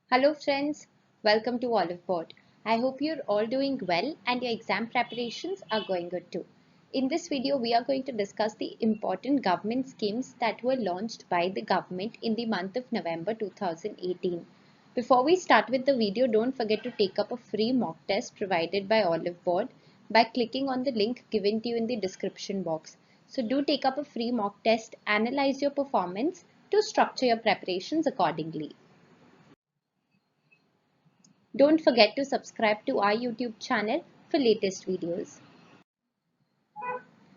Hello friends, welcome to Oliveboard. I hope you're all doing well and your exam preparations are going good too. In this video, we are going to discuss the important government schemes that were launched by the government in the month of November 2018. Before we start with the video, don't forget to take up a free mock test provided by Oliveboard by clicking on the link given to you in the description box. So do take up a free mock test, analyze your performance to structure your preparations accordingly. Don't forget to subscribe to our YouTube channel for latest videos.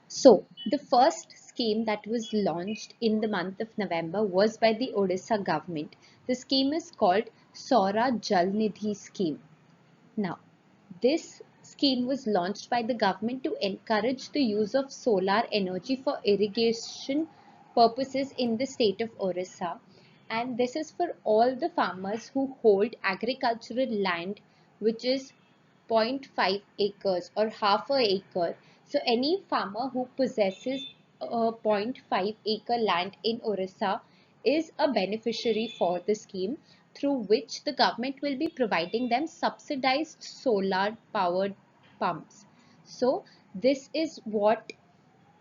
So, the first scheme that was launched in the month of November was by the Odisha government. The scheme is called Sora LED Scheme. Now, this scheme was launched by the government to encourage the use of solar energy for irrigation purposes in the state of Odisha, and this is for all the farmers who hold agricultural land which is zero point 0.5 acres or half a acre. So any farmer who possesses a zero point 0.5 acre land in Orissa is a beneficiary for the scheme, through which the government will be providing them subsidized solar powered pumps. So this is what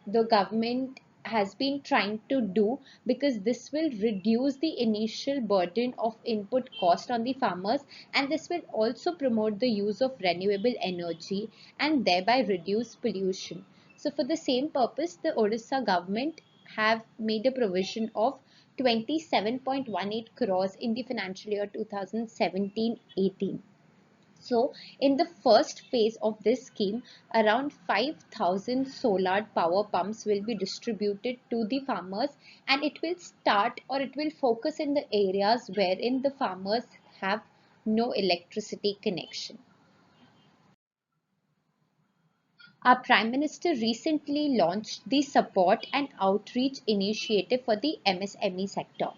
the government has been trying to do, because this will reduce the initial burden of input cost on the farmers, and this will also promote the use of renewable energy and thereby reduce pollution. So for the same purpose, the Odisha government have made a provision of 27.18 crores in the financial year 2017-18. So, in the first phase of this scheme, around 5,000 solar power pumps will be distributed to the farmers, and it will start, or it will focus in the areas wherein the farmers have no electricity connection. Our Prime Minister recently launched the Support and Outreach Initiative for the MSME sector.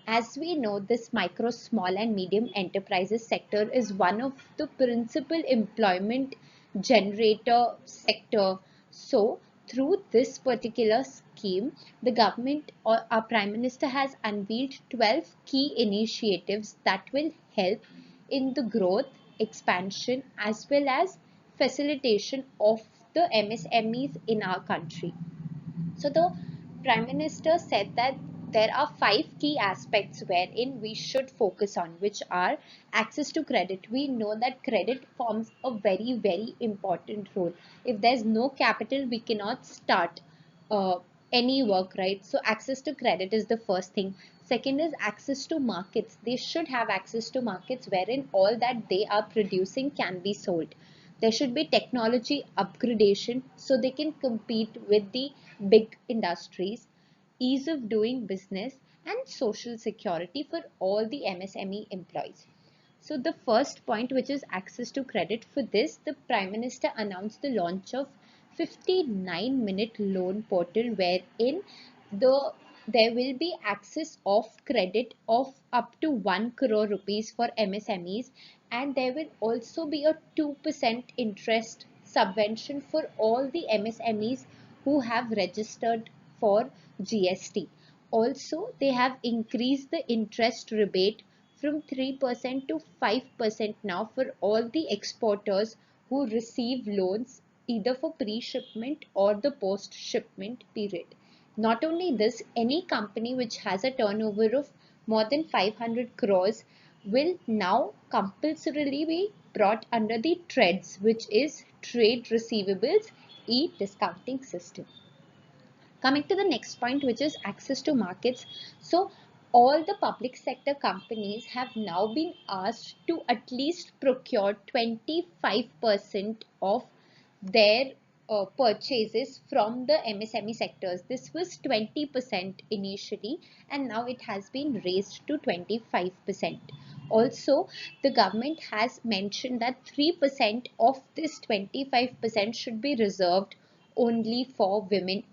As we know, this micro, small and medium enterprises sector is one of the principal employment generator sector. So, through this particular scheme, the government or our Prime Minister has unveiled 12 key initiatives that will help in the growth, expansion as well as facilitation of the MSMEs in our country. So the Prime Minister said that there are 5 key aspects wherein we should focus on, which are access to credit. We know that credit forms a very important role. If there's no capital, we cannot start any work, right? So access to credit is the first thing. Second is access to markets. They should have access to markets wherein all that they are producing can be sold. There should be technology upgradation so they can compete with the big industries, ease of doing business, and social security for all the MSME employees. So the first point, which is access to credit, for this the Prime Minister announced the launch of 59-minute loan portal wherein there will be access of credit of up to 1 crore rupees for MSMEs, and there will also be a 2% interest subvention for all the MSMEs who have registered for GST. Also, they have increased the interest rebate from 3% to 5% now for all the exporters who receive loans either for pre-shipment or the post-shipment period. Not only this, any company which has a turnover of more than 500 crores will now compulsorily be brought under the TREDS, which is Trade Receivables E-Discounting System. Coming to the next point, which is access to markets. So all the public sector companies have now been asked to at least procure 25% of their purchases from the MSME sectors. This was 20% initially, and now it has been raised to 25%. Also, the government has mentioned that 3% of this 25% should be reserved only for women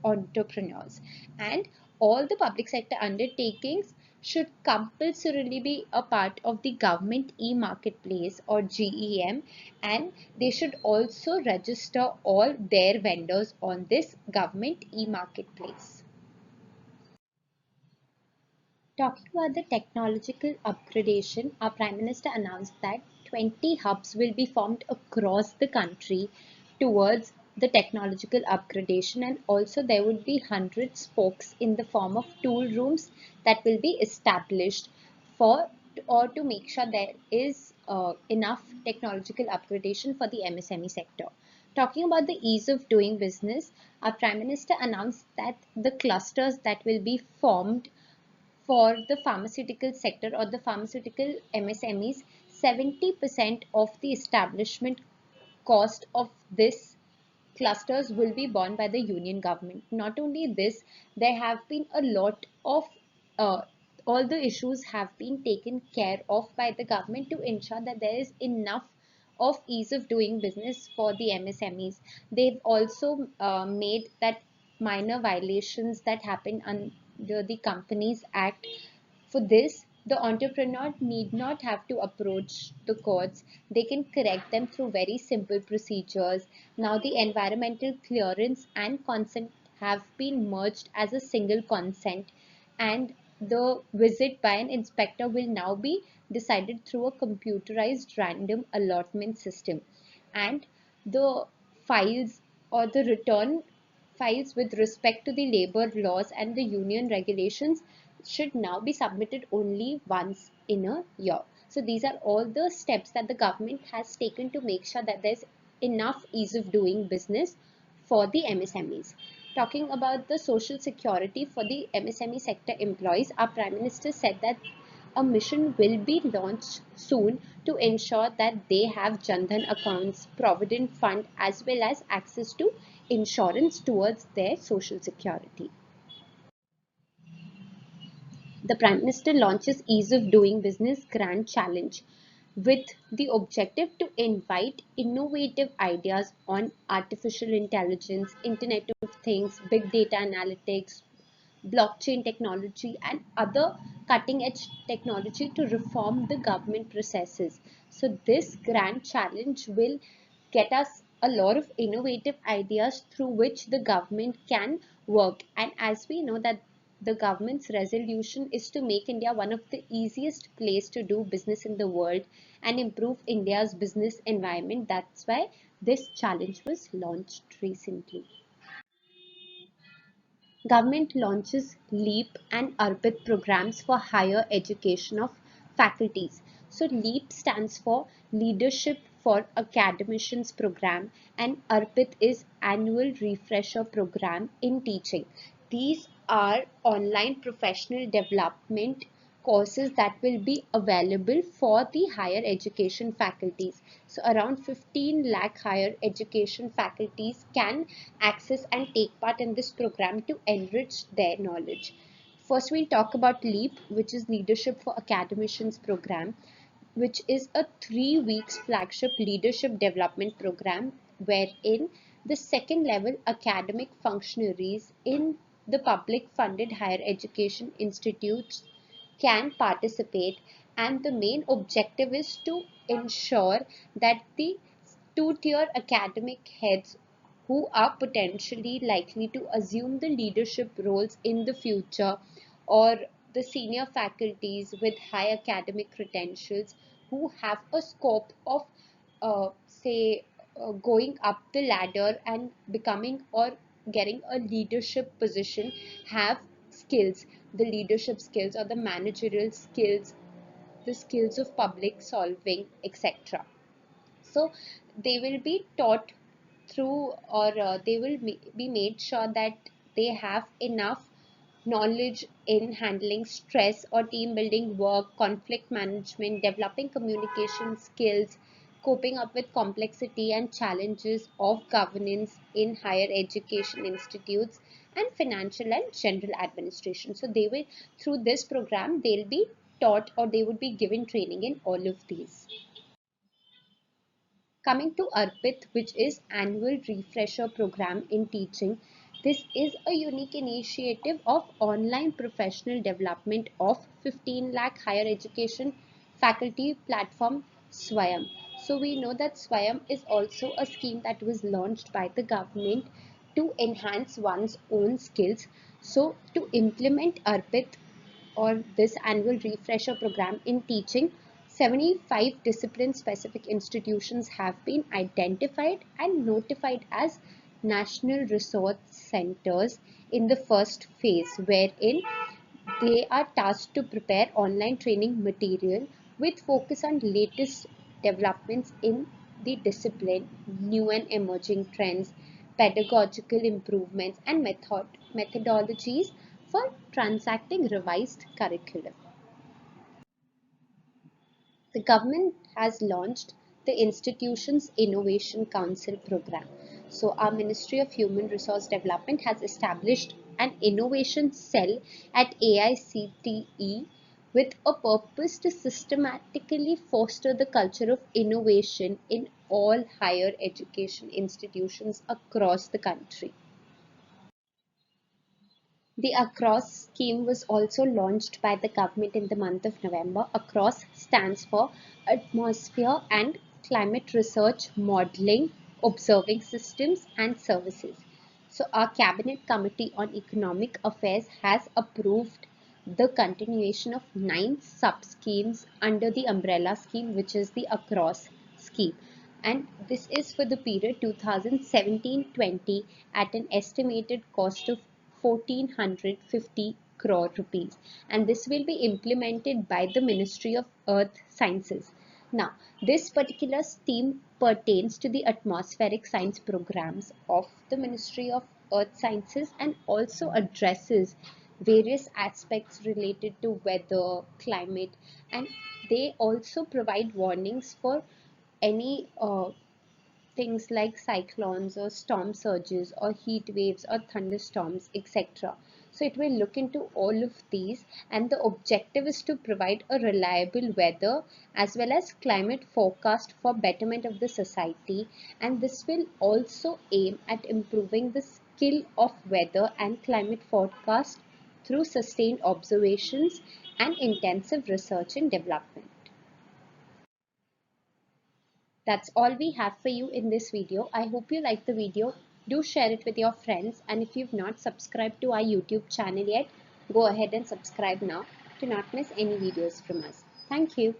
entrepreneurs, and all the public sector undertakings should compulsorily be a part of the government e-marketplace or GEM, and they should also register all their vendors on this government e-marketplace. Talking about the technological upgradation, our Prime Minister announced that 20 hubs will be formed across the country towards the technological upgradation, and also there would be 100 spokes in the form of tool rooms that will be established for or to make sure there is enough technological upgradation for the MSME sector. Talking about the ease of doing business, our Prime Minister announced that the clusters that will be formed for the pharmaceutical sector or the pharmaceutical MSMEs, 70% of the establishment cost of this clusters will be borne by the union government. Not only this, there have been a lot of uh, all the issues have been taken care of by the government to ensure that there is enough of ease of doing business for the MSMEs. They've also made that minor violations that happen under the Companies Act, for this, the entrepreneur need not have to approach the courts. They can correct them through very simple procedures. Now, the environmental clearance and consent have been merged as a single consent, and the visit by an inspector will now be decided through a computerized random allotment system. And the files or the return files with respect to the labor laws and the union regulations should now be submitted only once in a year. So these are all the steps that the government has taken to make sure that there's enough ease of doing business for the MSMEs. Talking about the social security for the MSME sector employees, our Prime Minister said that a mission will be launched soon to ensure that they have Jan-Dhan accounts, provident fund, as well as access to insurance towards their social security. The Prime Minister launches Ease of Doing Business Grand Challenge with the objective to invite innovative ideas on artificial intelligence, Internet of Things, big data analytics, blockchain technology, and other cutting edge technology to reform the government processes. So this grand challenge will get us a lot of innovative ideas through which the government can work. And as we know that the government's resolution is to make India one of the easiest place to do business in the world and improve India's business environment. That's why this challenge was launched recently. Government launches LEAP and URBIT programs for higher education of faculties. So LEAP stands for Leadership for Academicians Program, and URBIT is Annual Refresher Program in Teaching. These are online professional development courses that will be available for the higher education faculties. So around 15 lakh higher education faculties can access and take part in this program to enrich their knowledge. First, we'll talk about LEAP, which is Leadership for Academicians Program, which is a 3 weeks flagship leadership development program wherein the second level academic functionaries in the public funded higher education institutes can participate, and the main objective is to ensure that the two-tier academic heads who are potentially likely to assume the leadership roles in the future, or the senior faculties with high academic credentials who have a scope of say going up the ladder and becoming or getting a leadership position, have skills, the leadership skills or the managerial skills, the skills of public solving, etc. So they will be taught through, or they will be made sure that they have enough knowledge in handling stress or team building work, conflict management, developing communication skills, coping up with complexity and challenges of governance in higher education institutes, and financial and general administration. So they will, through this program, they'll be taught or they would be given training in all of these. Coming to ARPIT, which is Annual Refresher Program in Teaching, this is a unique initiative of online professional development of 15 lakh higher education faculty platform Swayam. So we know that Swayam is also a scheme that was launched by the government to enhance one's own skills. So to implement ARPIT, or this annual refresher program in teaching, 75 discipline-specific institutions have been identified and notified as National Resource Centers in the first phase, wherein they are tasked to prepare online training material with focus on latest developments in the discipline, new and emerging trends, pedagogical improvements, and methodologies for transacting revised curriculum. The government has launched the institution's Innovation Council program. So our Ministry of Human Resource Development has established an innovation cell at AICTE with a purpose to systematically foster the culture of innovation in all higher education institutions across the country. The ACROSS scheme was also launched by the government in the month of November. ACROSS stands for Atmosphere and Climate Research Modeling, Observing Systems and Services. So our Cabinet Committee on Economic Affairs has approved the continuation of 9 sub-schemes under the umbrella scheme, which is the ACROSS scheme. And this is for the period 2017-20 at an estimated cost of 1450 crore rupees, and this will be implemented by the Ministry of Earth Sciences. Now, this particular scheme pertains to the atmospheric science programs of the Ministry of Earth Sciences and also addresses various aspects related to weather, climate, and they also provide warnings for any things like cyclones or storm surges or heat waves or thunderstorms, etc. So it will look into all of these, and the objective is to provide a reliable weather as well as climate forecast for betterment of the society, and this will also aim at improving the skill of weather and climate forecast through sustained observations and intensive research and development. That's all we have for you in this video. I hope you liked the video. Do share it with your friends, and if you've not subscribed to our YouTube channel yet, go ahead and subscribe now to not miss any videos from us. Thank you.